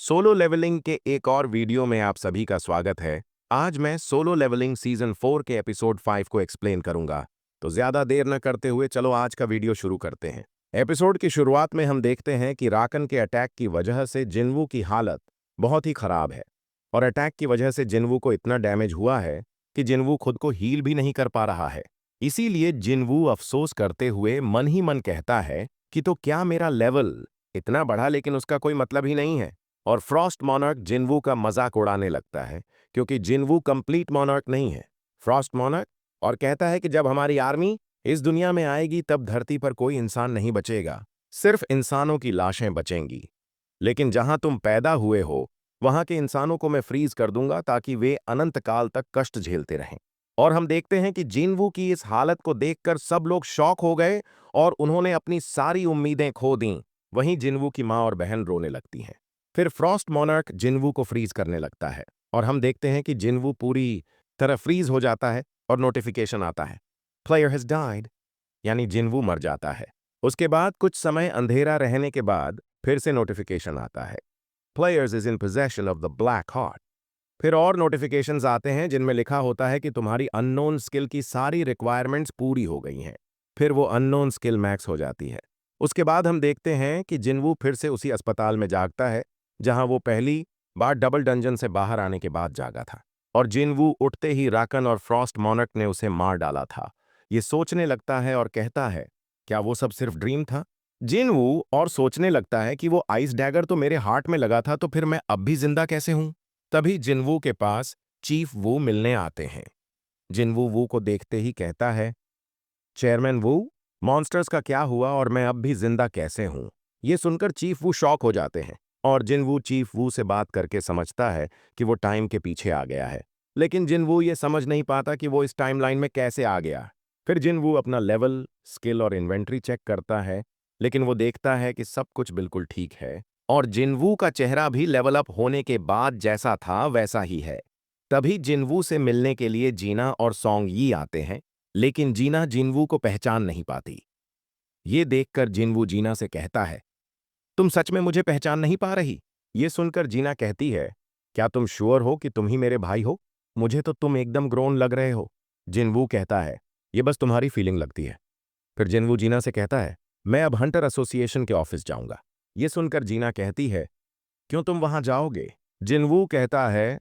Solo levelling के एक और वीडियो में आप सभी का स्वागत है। आज मैं सोलो लेवलिंग सीजन 4 के एपिसोड 5 को एक्सप्लेन करूंगा। तो ज्यादा देर न करते हुए चलो आज का वीडियो शुरू करते हैं। एपिसोड की शुरुआत में हम देखते हैं कि राकन के अटैक की वजह से जिन्वू की हालत बहुत ही खराब है और अटैक की वजह से जिन्वू को इतना डैमेज हुआ है कि जिन्वू खुद को हील भी नहीं कर पा रहा है। इसीलिए जिन्वू अफसोस करते हुए मन ही मन कहता है कि तो क्या मेरा लेवल इतना बढ़ा लेकिन उसका कोई मतलब ही नहीं है। और फ्रॉस्ट मॉनर्क जिन्वू का मजाक उड़ाने लगता है क्योंकि जिन्वू कंप्लीट मॉनर्क नहीं है, फ्रॉस्ट मॉनर्क, और कहता है कि जब हमारी आर्मी इस दुनिया में आएगी तब धरती पर कोई इंसान नहीं बचेगा, सिर्फ इंसानों की लाशें बचेंगी। लेकिन जहां तुम पैदा हुए हो वहां के इंसानों को मैं फ्रीज कर दूंगा ताकि वे अनंत काल तक कष्ट झेलते रहें। और हम देखते हैं कि जिन्वू की इस हालत को देखकर सब लोग शॉक हो गए और उन्होंने अपनी सारी उम्मीदें खो दीं। वहीं जिन्वू की मां और बहन रोने लगती हैं। फिर फ्रॉस्ट मॉनर्क जिन्वू को फ्रीज करने लगता है और हम देखते हैं कि जिन्वू पूरी तरह फ्रीज हो जाता है और नोटिफिकेशन आता है, प्लेयर हैज डाइड, यानी जिन्वू मर जाता है। उसके बाद कुछ समय अंधेरा रहने के बाद फिर से नोटिफिकेशन आता है, players is in possession of the black heart. फिर और नोटिफिकेशंस आते हैं जिनमें लिखा होता है कि तुम्हारी अननोन स्किल की सारी रिक्वायरमेंट्स पूरी हो गई हैं। फिर वो अननोन स्किल मैक्स हो जाती है। उसके बाद हम देखते हैं कि जिन्वू फिर से उसी अस्पताल में जागता है जहां वो पहली बार डबल डंजन से बाहर आने के बाद जागा था। और जिन्वू उठते ही राकन और फ्रॉस्ट मॉनर्क ने उसे मार डाला था। ये सोचने लगता है और कहता है, क्या वो सब सिर्फ ड्रीम था? जिन्वू और सोचने लगता है कि वो आइस डैगर तो मेरे हार्ट में लगा था, तो फिर मैं अब भी जिंदा कैसे हूं? तभी जिन्वू के पास चीफ वू मिलने आते हैं। जिन्वू वू को देखते ही कहता है, चेयरमैन वू, मॉन्स्टर्स का क्या हुआ और मैं अब भी जिंदा कैसे हूं? ये सुनकर चीफ वू शॉक हो जाते हैं और जिन्वू चीफ वू से बात करके समझता है कि वो टाइम के पीछे आ गया है। लेकिन जिन्वू ये समझ नहीं पाता कि वो इस टाइमलाइन में कैसे आ गया। फिर जिन्वू अपना लेवल, स्किल और इन्वेंट्री चेक करता है, लेकिन वो देखता है कि सब कुछ बिल्कुल ठीक है और जिन्वू का चेहरा भी लेवल अप होने के बाद जैसा था वैसा ही है। तभी जिन्वू से मिलने के लिए जीना और सॉन्ग यी आते हैं, लेकिन जीना जिन्वू को पहचान नहीं पाती। ये देखकर जिन्वू जीना से कहता है, तुम सच में मुझे पहचान नहीं पा रही? ये सुनकर जीना कहती है, क्या तुम श्योर हो कि तुम ही मेरे भाई हो? मुझे तो तुम एकदम ग्रोन लग रहे हो। जिन्वू कहता है, ये बस तुम्हारी फीलिंग लगती है। फिर जिन्वू जीना से कहता है, मैं अब हंटर एसोसिएशन के ऑफिस जाऊंगा। ये सुनकर जीना कहती है, क्यों तुम वहां जाओगे? जिन्वू कहता है,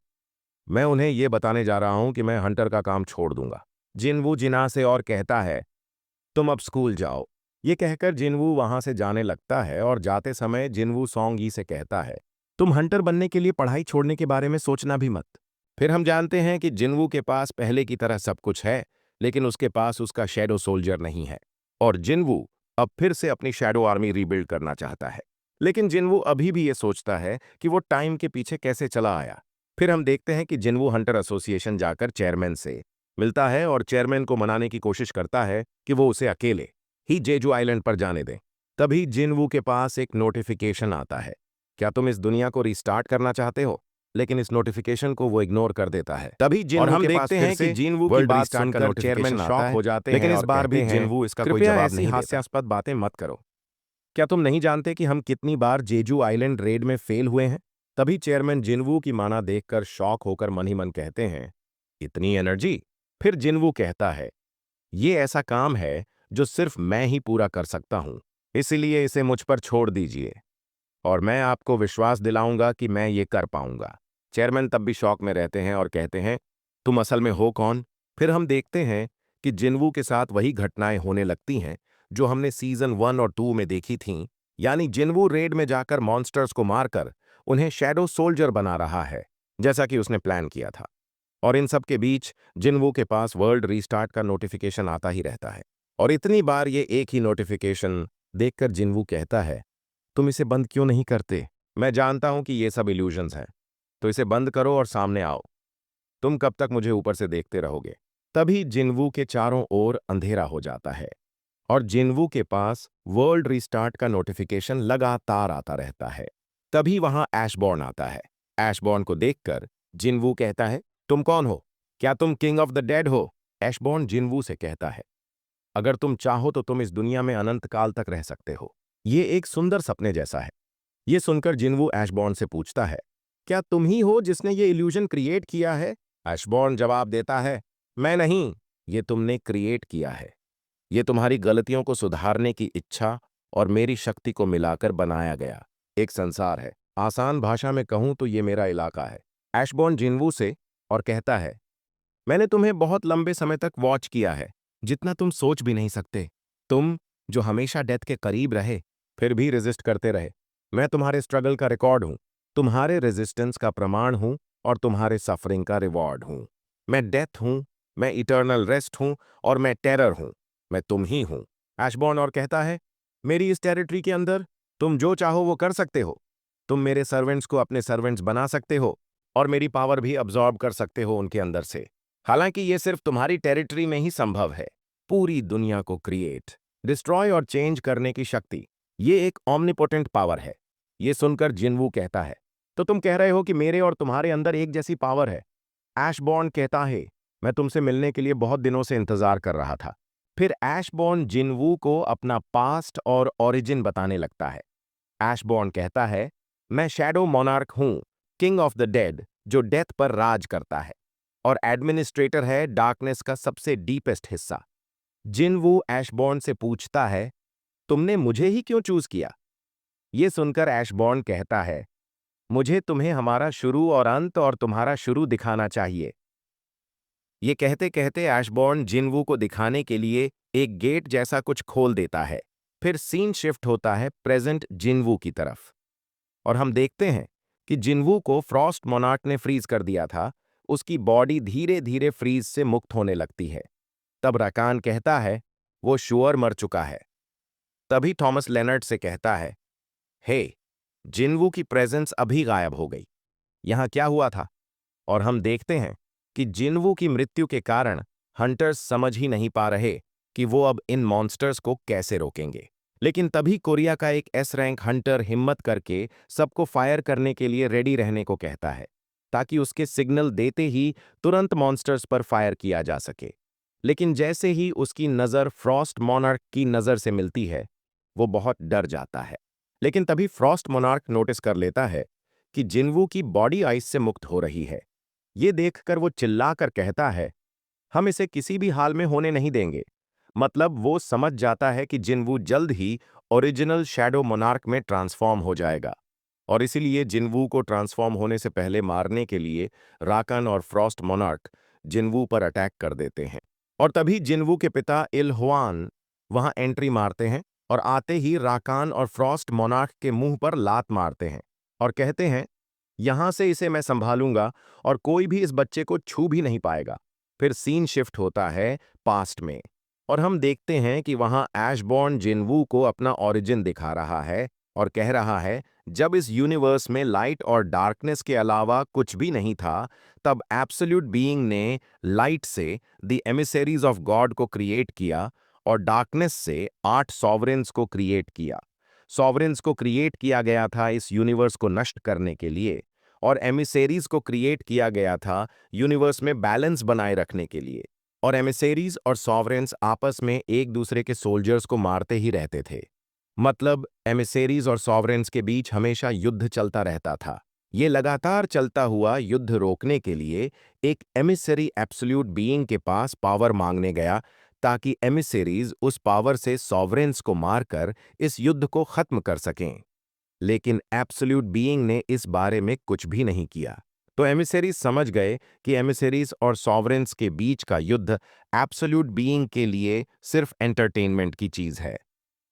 मैं उन्हें यह बताने जा रहा हूं कि मैं हंटर का काम छोड़ दूंगा। जिन्वू जिना से और कहता है, तुम अब स्कूल जाओ। ये कहकर जिन्वू वहां से जाने लगता है और जाते समय जिन्वू सॉन्ग ई से कहता है, तुम हंटर बनने के लिए पढ़ाई छोड़ने के बारे में सोचना भी मत। फिर हम जानते हैं कि जिन्वू के पास पहले की तरह सब कुछ है, लेकिन उसके पास उसका शैडो सोल्जर नहीं है और जिन्वू अब फिर से अपनी शैडो आर्मी रीबिल्ड करना चाहता है। लेकिन जिन्वू अभी भी ये सोचता है कि वो टाइम के पीछे कैसे चला आया। फिर हम देखते हैं कि जिन्वू हंटर एसोसिएशन जाकर चेयरमैन से मिलता है और चेयरमैन को मनाने की कोशिश करता है कि वो उसे अकेले ही जेजू आइलैंड पर जाने दें। तभी जिन्वू के पास एक नोटिफिकेशन आता है, क्या तुम इस दुनिया को रिस्टार्ट करना चाहते हो? लेकिन इस नोटिफिकेशन को वो इग्नोर कर देता है। तभी और जिन्वू हम के पास देखते फिर हैं कि से जिन्वू की वर्ल्ड बात रिस्टार्ट का सुनकर नोटिफिकेशन चेयरमैन आता शॉक है, हो जाते लेकिन हैं इस और बार भी कहते हैं, जिन्वू इसका कोई कृपया जवाब ऐसी नहीं देता। हास्यास्पद बातें मत करो। क्या तुम नहीं जानते कि हम कितनी बार जेजू आइलैंड रेड में फेल हुए हैं? तभी चेयरमैन जिन्वू की माना देखकर शॉक होकर मन ही मन कहते हैं, इतनी एनर्जी? फिर जिन्वू कहता है, ये ऐसा काम है जो सिर्फ मैं ही पूरा कर सकता हूं, इसलिए इसे मुझ पर छोड़ दीजिए और मैं आपको विश्वास दिलाऊंगा कि मैं ये कर पाऊंगा। चेयरमैन तब भी शॉक में रहते हैं और कहते हैं, तुम असल में हो कौन? फिर हम देखते हैं कि जिन्वू के साथ वही घटनाएं होने लगती हैं जो हमने सीजन 1 और 2 में देखी थीं, यानी जिन्वू रेड में जाकर मॉन्स्टर्स को मारकर उन्हें शैडो सोल्जर बना रहा है, जैसा कि उसने प्लान किया था। और इन सब के बीच जिन्वू के पास वर्ल्ड रीस्टार्ट का नोटिफिकेशन आता ही रहता है और इतनी बार ये एक ही नोटिफिकेशन देखकर जिन्वू कहता है, तुम इसे बंद क्यों नहीं करते? मैं जानता हूं कि ये सब इल्यूजन्स हैं, तो इसे बंद करो और सामने आओ। तुम कब तक मुझे ऊपर से देखते रहोगे? तभी जिन्वू के चारों ओर अंधेरा हो जाता है और जिन्वू के पास वर्ल्ड रीस्टार्ट का नोटिफिकेशन लगातार आता रहता है। तभी वहां ऐशबॉर्न आता है। ऐशबॉर्न को देखकर जिन्वू कहता है, तुम कौन हो? क्या तुम किंग ऑफ द डेड हो? ऐशबॉर्न जिन्वू से कहता है, अगर तुम चाहो तो तुम इस दुनिया में अनंत काल तक रह सकते हो। ये एक सुंदर सपने जैसा है। ये सुनकर जिन्वू ऐशबॉर्न से पूछता है, क्या तुम ही हो जिसने ये इल्यूजन क्रिएट किया है? ऐशबॉर्न जवाब देता है, मैं नहीं, ये तुमने क्रिएट किया है। ये तुम्हारी गलतियों को सुधारने की इच्छा और मेरी शक्ति को मिलाकर बनाया गया एक संसार है। आसान भाषा में कहूं तो ये मेरा इलाका है। ऐशबॉर्न जिन्वू से और कहता है, मैंने तुम्हें बहुत लंबे समय तक वॉच किया है, जितना तुम सोच भी नहीं सकते। तुम जो हमेशा डेथ के करीब रहे, फिर भी रेजिस्ट करते रहे। मैं तुम्हारे स्ट्रगल का रिकॉर्ड हूं, तुम्हारे रेजिस्टेंस का प्रमाण हूं और तुम्हारे सफरिंग का रिवॉर्ड हूं। मैं डेथ हूं, मैं इटर्नल रेस्ट हूं और मैं टेरर हूं। मैं तुम ही हूं। ऐशबॉर्न और कहता है, मेरी इस टेरिटरी के अंदर तुम जो चाहो वो कर सकते हो। तुम मेरे सर्वेंट्स को अपने सर्वेंट्स बना सकते हो और मेरी पावर भी अब्जॉर्ब कर सकते हो उनके अंदर से। हालांकि ये सिर्फ तुम्हारी टेरिटरी में ही संभव है। पूरी दुनिया को क्रिएट, डिस्ट्रॉय और चेंज करने की शक्ति, ये एक ऑमनिपोटेंट पावर है। ये सुनकर जिन्वू कहता है, तो तुम कह रहे हो कि मेरे और तुम्हारे अंदर एक जैसी पावर है? ऐशबॉर्न कहता है, मैं तुमसे मिलने के लिए बहुत दिनों से इंतजार कर रहा था। फिर ऐशबॉर्न जिन्वू को अपना पास्ट और ओरिजिन बताने लगता है। ऐशबॉर्न कहता है, मैं शैडो मोनार्क हूं, किंग ऑफ द डेड, जो डेथ पर राज करता है और एडमिनिस्ट्रेटर है डार्कनेस का सबसे डीपेस्ट हिस्सा। जिन्वू ऐशबॉर्न से पूछता है, तुमने मुझे ही क्यों चूज किया? ये सुनकर ऐशबॉर्न कहता है, मुझे तुम्हें हमारा शुरू और अंत और तुम्हारा शुरू दिखाना चाहिए। ये कहते कहते ऐशबॉर्न जिन्वू को दिखाने के लिए एक गेट जैसा कुछ खोल देता है। फिर सीन शिफ्ट होता है प्रेजेंट जिन्वू की तरफ और हम देखते हैं कि जिन्वू को फ्रॉस्ट मोनार्क ने फ्रीज कर दिया था। उसकी बॉडी धीरे धीरे फ्रीज से मुक्त होने लगती है। तब राकान कहता है, वो श्योर मर चुका है। तभी थॉमस लेनर्ड से कहता है, हे, जिन्वू की प्रेजेंस अभी गायब हो गई। यहां क्या हुआ था? और हम देखते हैं कि जिन्वू की मृत्यु के कारण हंटर्स समझ ही नहीं पा रहे कि वो अब इन मॉन्स्टर्स को कैसे रोकेंगे। लेकिन तभी कोरिया का एक एस रैंक हंटर हिम्मत करके सबको फायर करने के लिए रेडी रहने को कहता है, ताकि उसके सिग्नल देते ही तुरंत मॉन्स्टर्स पर फायर किया जा सके। लेकिन जैसे ही उसकी नज़र फ्रॉस्ट मोनार्क की नज़र से मिलती है, वो बहुत डर जाता है। लेकिन तभी फ्रॉस्ट मोनार्क नोटिस कर लेता है कि जिन्वू की बॉडी आइस से मुक्त हो रही है। ये देखकर वो चिल्लाकर कहता है, हम इसे किसी भी हाल में होने नहीं देंगे। मतलब वो समझ जाता है कि जिन्वू जल्द ही ओरिजिनल शैडो मोनार्क में ट्रांसफॉर्म हो जाएगा और इसीलिए जिन्वू को ट्रांसफॉर्म होने से पहले मारने के लिए राकन और फ्रॉस्ट मोनार्क जिन्वू पर अटैक कर देते हैं। और तभी जिन्वू के पिता इल हुआन वहां एंट्री मारते हैं और आते ही राकान और फ्रॉस्ट मोनार्क के मुंह पर लात मारते हैं और कहते हैं, यहां से इसे मैं संभालूंगा और कोई भी इस बच्चे को छू भी नहीं पाएगा। फिर सीन शिफ्ट होता है पास्ट में और हम देखते हैं कि वहां ऐशबॉर्न जिन्वू को अपना ओरिजिन दिखा रहा है और कह रहा है, जब इस यूनिवर्स में लाइट और डार्कनेस के अलावा कुछ भी नहीं था, तब एब्सोल्यूट बीइंग ने लाइट से द एमिसेरीज ऑफ गॉड को क्रिएट किया और डार्कनेस से 8 सॉवरेन्स को क्रिएट किया। सॉवरेन्स को क्रिएट किया गया था इस यूनिवर्स को नष्ट करने के लिए और एमिसेरीज को क्रिएट किया गया था यूनिवर्स में बैलेंस बनाए रखने के लिए। और एमिसेरीज और सॉवरेन्स आपस में एक दूसरे के सोल्जर्स को मारते ही रहते थे। मतलब एमिसेरीज और सॉवरेन्स के बीच हमेशा युद्ध चलता रहता था। ये लगातार चलता हुआ युद्ध रोकने के लिए एक एमिसेरी एब्सोल्यूट बीइंग के पास पावर मांगने गया, ताकि एमिसेरीज उस पावर से सॉवरेन्स को मारकर इस युद्ध को खत्म कर सकें। लेकिन एब्सोल्यूट बीइंग ने इस बारे में कुछ भी नहीं किया। तो एमिसेरीज समझ गए कि एमिसेरीज और सॉवरेन्स के बीच का युद्ध एब्सोल्यूट बीइंग के लिए सिर्फ एंटरटेनमेंट की चीज है।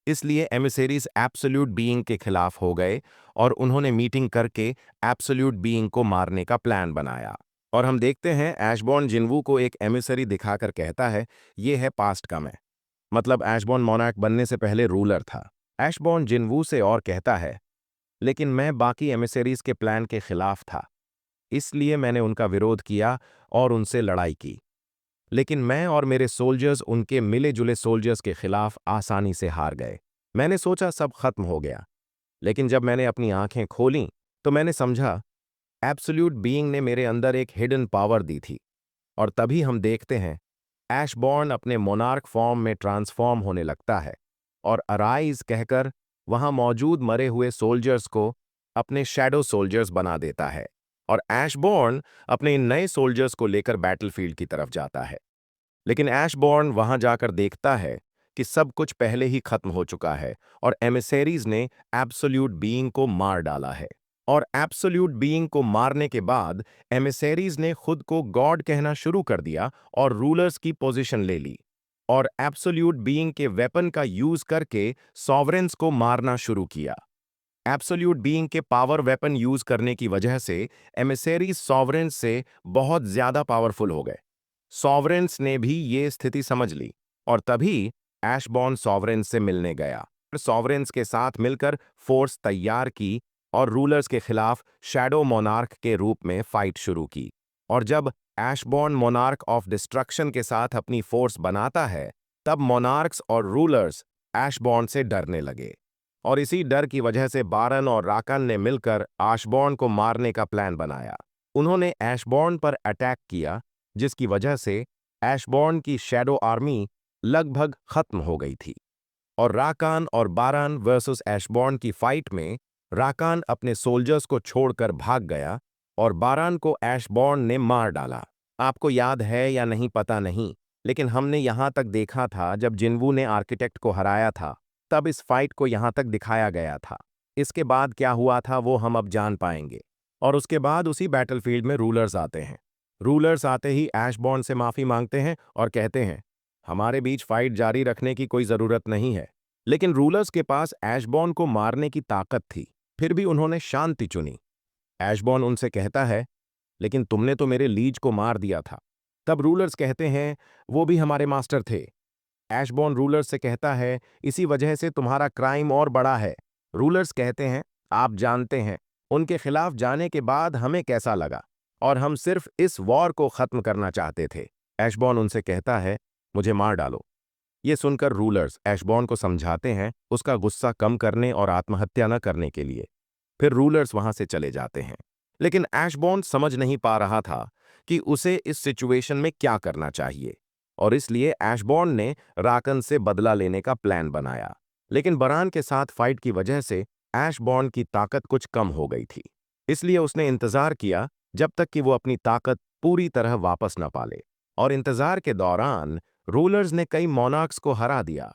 इसलिए एमिसेरीज एब्सोल्यूट बीइंग के खिलाफ हो गए और उन्होंने मीटिंग करके एब्सोल्यूट बीइंग को मारने का प्लान बनाया। और हम देखते हैं ऐशबॉर्न जिन्वू को एक एमिसरी दिखाकर कहता है, ये है पास्ट का मैं। मतलब ऐशबॉर्न मोनार्क बनने से पहले रूलर था। ऐशबॉर्न जिन्वू से और कहता है, लेकिन मैं बाकी एमिसरीज के प्लान के खिलाफ था, इसलिए मैंने उनका विरोध किया और उनसे लड़ाई की। लेकिन मैं और मेरे सोल्जर्स उनके मिले जुले सोल्जर्स के खिलाफ आसानी से हार गए। मैंने सोचा सब खत्म हो गया, लेकिन जब मैंने अपनी आंखें खोलीं तो मैंने समझा एब्सोल्यूट बीइंग ने मेरे अंदर एक हिडन पावर दी थी। और तभी हम देखते हैं ऐशबॉर्न अपने मोनार्क फॉर्म में ट्रांसफॉर्म होने लगता है और अराइज कहकर वहां मौजूद मरे हुए सोल्जर्स को अपने शैडो सोल्जर्स बना देता है और ऐशबॉर्न अपने इन नए सोल्जर्स को लेकर बैटलफील्ड की तरफ जाता है। लेकिन ऐशबॉर्न वहां जाकर देखता है कि सब कुछ पहले ही खत्म हो चुका है और एमिसेरीज ने एब्सोल्यूट बीइंग को मार डाला है। और एब्सोल्यूट बीइंग को मारने के बाद एमिसेरीज ने खुद को गॉड कहना शुरू कर दिया और रूलर्स की पोजीशन ले ली और एब्सोल्यूट बीइंग के वेपन का यूज करके सॉवरेंस को मारना शुरू किया। एब्सोल्यूट बीइंग के पावर वेपन यूज करने की वजह से एमिसेरीज सॉवरेंस से बहुत ज्यादा पावरफुल हो गए। सॉवरेंस ने भी ये स्थिति समझ ली और तभी ऐशबॉर्न सॉवरेंस से मिलने गया। सॉवरेंस के साथ मिलकर फोर्स तैयार की और रूलर्स के खिलाफ शैडो मोनार्क के रूप में फाइट शुरू की। और जब ऐशबॉर्न मोनार्क ऑफ डिस्ट्रक्शन के साथ अपनी फोर्स बनाता है, तब मोनार्क्स और रूलर्स ऐशबॉर्न से डरने लगे। और इसी डर की वजह से बारन और राकन ने मिलकर ऐशबॉर्न को मारने का प्लान बनाया। उन्होंने ऐशबॉर्न पर अटैक किया, जिसकी वजह से ऐशबॉर्न की शैडो आर्मी लगभग खत्म हो गई थी। और राकान और बारान वर्सेस ऐशबॉर्न की फाइट में राकान अपने सोल्जर्स को छोड़कर भाग गया और बारान को ऐशबॉर्न ने मार डाला। आपको याद है या नहीं पता नहीं, लेकिन हमने यहां तक देखा था जब जिन्वू ने आर्किटेक्ट को हराया था, तब इस फाइट को यहां तक दिखाया गया था। इसके बाद क्या हुआ था वो हम अब जान पाएंगे। और उसके बाद उसी बैटलफील्ड में रूलर्स आते हैं। रूलर्स आते ही ऐशबॉर्न से माफी मांगते हैं और कहते हैं, हमारे बीच फाइट जारी रखने की कोई जरूरत नहीं है। लेकिन रूलर्स के पास ऐशबॉर्न को मारने की ताकत थी, फिर भी उन्होंने शांति चुनी। ऐशबॉर्न उनसे कहता है, लेकिन तुमने तो मेरे लीज को मार दिया था। तब रूलर्स कहते हैं, वो भी हमारे मास्टर थे। ऐशबॉर्न रूलर्स से कहता है, इसी वजह से तुम्हारा क्राइम और बड़ा है। रूलर्स कहते हैं, आप जानते हैं उनके खिलाफ जाने के बाद हमें कैसा लगा और हम सिर्फ इस वॉर को खत्म करना चाहते थे। ऐशबॉर्न उनसे कहता है, मुझे मार डालो। ये सुनकर रूलर्स ऐशबॉर्न को समझाते हैं उसका गुस्सा कम करने और आत्महत्या न करने के लिए। फिर रूलर्स वहां से चले जाते हैं। लेकिन ऐशबॉर्न समझ नहीं पा रहा था कि उसे इस सिचुएशन में क्या करना चाहिए और इसलिए ऐशबॉर्न ने राकन से बदला लेने का प्लान बनाया। लेकिन बरान के साथ फाइट की वजह से ऐशबॉर्न की ताकत कुछ कम हो गई थी। इसलिए उसने इंतजार किया जब तक कि वो अपनी ताकत पूरी तरह वापस न पाले। और इंतजार के दौरान रूलर्स ने कई मोनार्क्स को हरा दिया।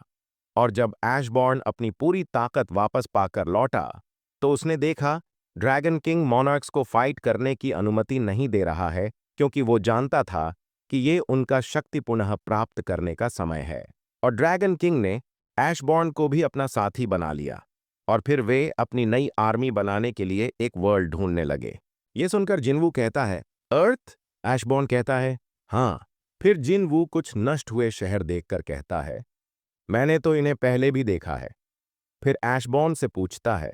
और जब ऐशबॉर्न अपनी पूरी ताकत वापस पाकर लौटा, तो उसने देखा ड्रैगन किंग मोनार्क्स को फाइट करने की अनुमति नहीं दे रहा है, क्योंकि वो जानता था कि ये उनका शक्ति पुनः प्राप्त करने का समय है। और ड्रैगन किंग ने ऐशबॉर्न को भी अपना साथी बना लिया और फिर वे अपनी नई आर्मी बनाने के लिए एक वर्ल्ड ढूंढने लगे। ये सुनकर जिन्वू कहता है, अर्थ? ऐशबॉर्न कहता है, हाँ। फिर जिन्वू कुछ नष्ट हुए शहर देखकर कहता है, मैंने तो इन्हें पहले भी देखा है। फिर ऐशबॉर्न से पूछता है,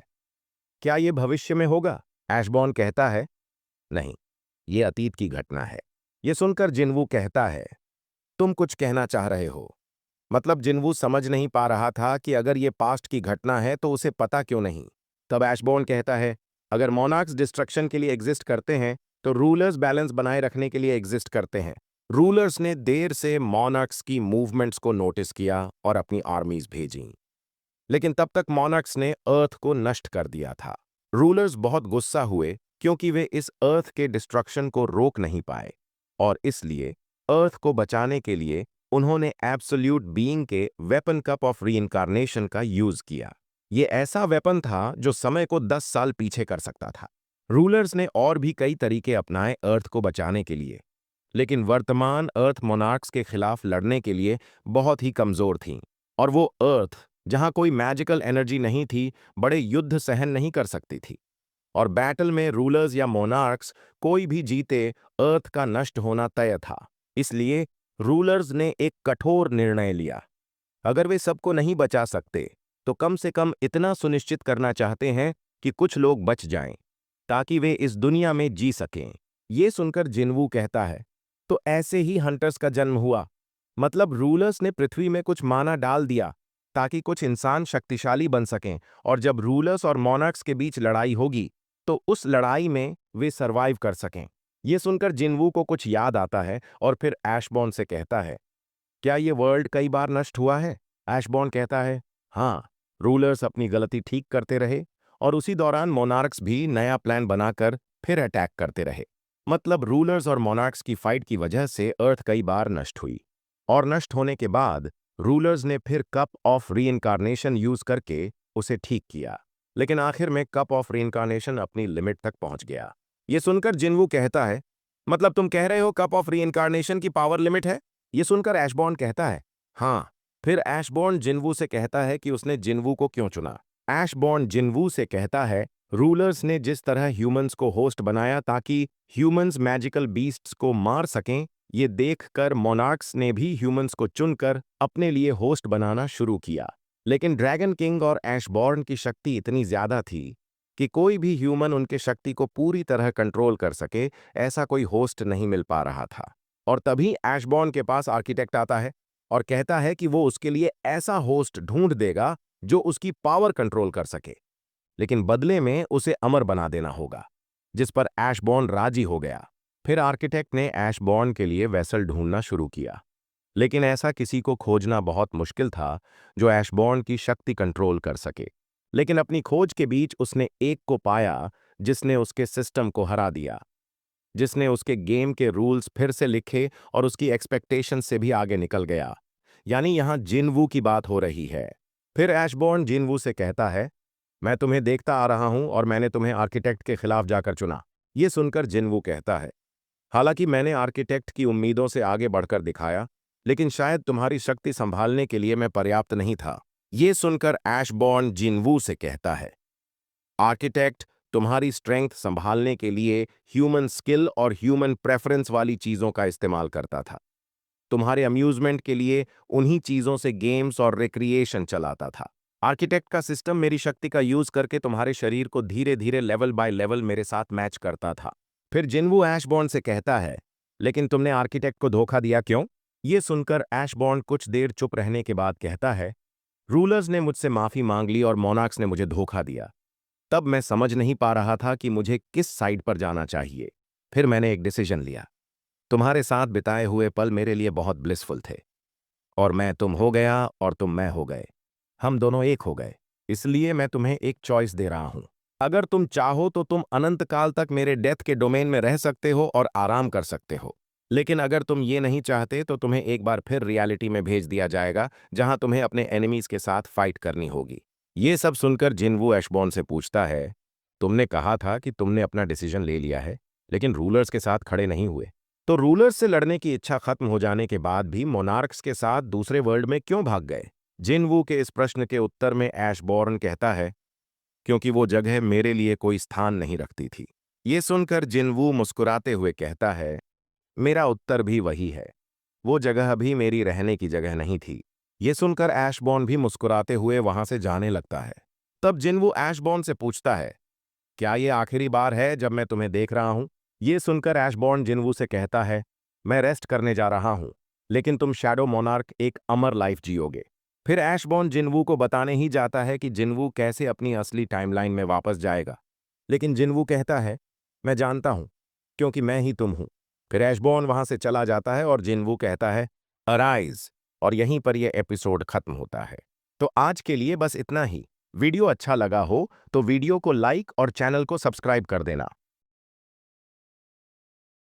क्या ये भविष्य में होगा? ऐशबॉर्न कहता है, नहीं, ये अतीत की घटना है। ये सुनकर जिन्वू कहता है, तुम कुछ कहना चाह रहे हो? मतलब जिन्वू समझ नहीं पा रहा था कि अगर ये पास्ट की घटना है तो उसे पता क्यों नहीं। तब ऐशबॉर्न कहता है, अगर मोनार्क्स डिस्ट्रक्शन के लिए एग्जिस्ट करते हैं तो रूलर्स बैलेंस बनाए रखने के लिए एग्जिस्ट करते हैं। रूलर्स ने देर से मोनार्क्स की मूवमेंट्स को नोटिस किया और अपनी आर्मीज भेजी, लेकिन तब तक मोनार्क्स ने अर्थ को नष्ट कर दिया था। रूलर्स बहुत गुस्सा हुए क्योंकि वे इस अर्थ के डिस्ट्रक्शन को रोक नहीं पाए और इसलिए अर्थ को बचाने के लिए उन्होंने एब्सोल्यूट बीइंग के वेपन कप ऑफ रीइंकार्नेशन का यूज किया। ये ऐसा वेपन था जो समय को 10 साल पीछे कर सकता था। रूलर्स ने और भी कई तरीके अपनाए अर्थ को बचाने के लिए, लेकिन वर्तमान अर्थ मोनार्क्स के खिलाफ लड़ने के लिए बहुत ही कमजोर थीं। और वो अर्थ, जहां कोई मैजिकल एनर्जी नहीं थी, बड़े युद्ध सहन नहीं कर सकती थी। और बैटल में रूलर्स या मोनार्क्स कोई भी जीते, अर्थ का नष्ट होना तय था। इसलिए रूलर्स ने एक कठोर निर्णय लिया। अगर वे सबको नहीं बचा सकते, तो कम से कम इतना सुनिश्चित करना चाहते हैं कि कुछ लोग बच जाएं, ताकि वे इस दुनिया में जी सकें। ये सुनकर जिन्वू कहता है, तो ऐसे ही हंटर्स का जन्म हुआ। मतलब रूलर्स ने पृथ्वी में कुछ माना डाल दिया ताकि कुछ इंसान शक्तिशाली बन सकें, और जब रूलर्स और मोनार्क्स के बीच लड़ाई होगी तो उस लड़ाई में वे सरवाइव कर सकें। ये सुनकर जिन्वू को कुछ याद आता है और फिर ऐशबॉर्न से कहता है, क्या ये वर्ल्ड कई बार नष्ट हुआ है? ऐशबॉर्न कहता है, हाँ, रूलर्स अपनी गलती ठीक करते रहे और उसी दौरान मोनार्क्स भी नया प्लान बनाकर फिर अटैक करते रहे। मतलब रूलर्स और मोनार्क्स की फाइट की वजह से अर्थ कई बार नष्ट हुई, और नष्ट होने के बाद रूलर्स ने फिर कप ऑफ रीइंकारनेशन यूज करके उसे ठीक किया। लेकिन आखिर में कप ऑफ रीइंकारनेशन अपनी लिमिट तक पहुंच गया। ये सुनकर जिनवू कहता है, मतलब तुम कह रहे हो कप ऑफ रीइंकारनेशन की पावर लिमिट है? ये सुनकर ऐशबॉर्न कहता है, हाँ। फिर ऐशबॉर्न जिनवू से कहता है कि उसने जिनवू को क्यों चुना। ऐशबॉर्न जिनवू से कहता है, रूलर्स ने जिस तरह ह्यूमंस को होस्ट बनाया ताकि ह्यूमंस मैजिकल बीस्ट्स को मार सकें, ये देखकर मोनार्क्स ने भी ह्यूमंस को चुनकर अपने लिए होस्ट बनाना शुरू किया। लेकिन ड्रैगन किंग और ऐशबॉर्न की शक्ति इतनी ज्यादा थी कि कोई भी ह्यूमन उनके शक्ति को पूरी तरह कंट्रोल कर सके, ऐसा कोई होस्ट नहीं मिल पा रहा था। और तभी ऐशबॉर्न के पास आर्किटेक्ट आता है और कहता है कि वो उसके लिए ऐसा होस्ट ढूंढ देगा जो उसकी पावर कंट्रोल कर सके, लेकिन बदले में उसे अमर बना देना होगा, जिस पर ऐशबॉर्न राजी हो गया। फिर आर्किटेक्ट ने ऐशबॉर्न के लिए वेसल ढूंढना शुरू किया, लेकिन ऐसा किसी को खोजना बहुत मुश्किल था जो ऐशबॉर्न की शक्ति कंट्रोल कर सके। लेकिन अपनी खोज के बीच उसने एक को पाया जिसने उसके सिस्टम को हरा दिया, जिसने उसके गेम के रूल्स फिर से लिखे और उसकी एक्सपेक्टेशन से भी आगे निकल गया। यानी यहां जिनवू की बात हो रही है। फिर ऐशबॉर्न जिनवू से कहता है, मैं तुम्हें देखता आ रहा हूं और मैंने तुम्हें आर्किटेक्ट के खिलाफ जाकर चुना। ये सुनकर जिनवू कहता है, हालांकि मैंने आर्किटेक्ट की उम्मीदों से आगे बढ़कर दिखाया, लेकिन शायद तुम्हारी शक्ति संभालने के लिए मैं पर्याप्त नहीं था। ये सुनकर ऐशबॉर्न जिनवू से कहता है, आर्किटेक्ट तुम्हारी स्ट्रेंथ संभालने के लिए ह्यूमन स्किल और ह्यूमन प्रेफरेंस वाली चीजों का इस्तेमाल करता था। तुम्हारे अम्यूजमेंट के लिए उन्हीं चीजों से गेम्स और रिक्रिएशन चलाता था। आर्किटेक्ट का सिस्टम मेरी शक्ति का यूज करके तुम्हारे शरीर को धीरे धीरे लेवल बाय लेवल मेरे साथ मैच करता था। फिर जिनवू ऐशबॉर्न से कहता है, लेकिन तुमने आर्किटेक्ट को धोखा दिया क्यों? ये सुनकर ऐशबॉर्न कुछ देर चुप रहने के बाद कहता है, रूलर्स ने मुझसे माफी मांग ली और मोनार्क्स ने मुझे धोखा दिया। तब मैं समझ नहीं पा रहा था कि मुझे किस साइड पर जाना चाहिए। फिर मैंने एक डिसीजन लिया। तुम्हारे साथ बिताए हुए पल मेरे लिए बहुत ब्लिसफुल थे, और मैं तुम हो गया और तुम मैं हो गए। हम दोनों एक हो गए। इसलिए मैं तुम्हें एक चॉइस दे रहा हूं। अगर तुम चाहो तो तुम अनंत काल तक मेरे डेथ के डोमेन में रह सकते हो और आराम कर सकते हो। लेकिन अगर तुम ये नहीं चाहते तो तुम्हें एक बार फिर रियलिटी में भेज दिया जाएगा, जहां तुम्हें अपने एनिमीज के साथ फाइट करनी होगी। ये सब सुनकर जिनवू ऐशबॉर्न से पूछता है, तुमने कहा था कि तुमने अपना डिसीजन ले लिया है, लेकिन रूलर्स के साथ खड़े नहीं हुए। तो रूलर्स से लड़ने की इच्छा खत्म हो जाने के बाद भी मोनार्क्स के साथ दूसरे वर्ल्ड में क्यों भाग गए? जिनवू के इस प्रश्न के उत्तर में ऐशबॉर्न कहता है, क्योंकि वो जगह मेरे लिए कोई स्थान नहीं रखती थी। ये सुनकर जिनवू मुस्कुराते हुए कहता है, मेरा उत्तर भी वही है। वो जगह भी मेरी रहने की जगह नहीं थी। ये सुनकर ऐशबॉर्न भी मुस्कुराते हुए वहां से जाने लगता है। तब जिनवू ऐशबॉर्न से पूछता है, क्या ये आखिरी बार है जब मैं तुम्हें देख रहा हूं? ये सुनकर ऐशबॉर्न जिनवू से कहता है, मैं रेस्ट करने जा रहा हूं, लेकिन तुम शैडो मोनार्क एक अमर लाइफ जियोगे। फिर ऐशबॉर्न जिनवू को बताने ही जाता है कि जिनवू कैसे अपनी असली टाइमलाइन में वापस जाएगा। लेकिन जिनवू कहता है, मैं जानता हूं, क्योंकि मैं ही तुम हूं। फिर ऐशबॉर्न वहां से चला जाता है और जिनवू कहता है, अराइज, और यहीं पर यह एपिसोड खत्म होता है। तो आज के लिए बस इतना ही। वीडियो अच्छा लगा हो तो वीडियो को लाइक और चैनल को सब्सक्राइब कर देना।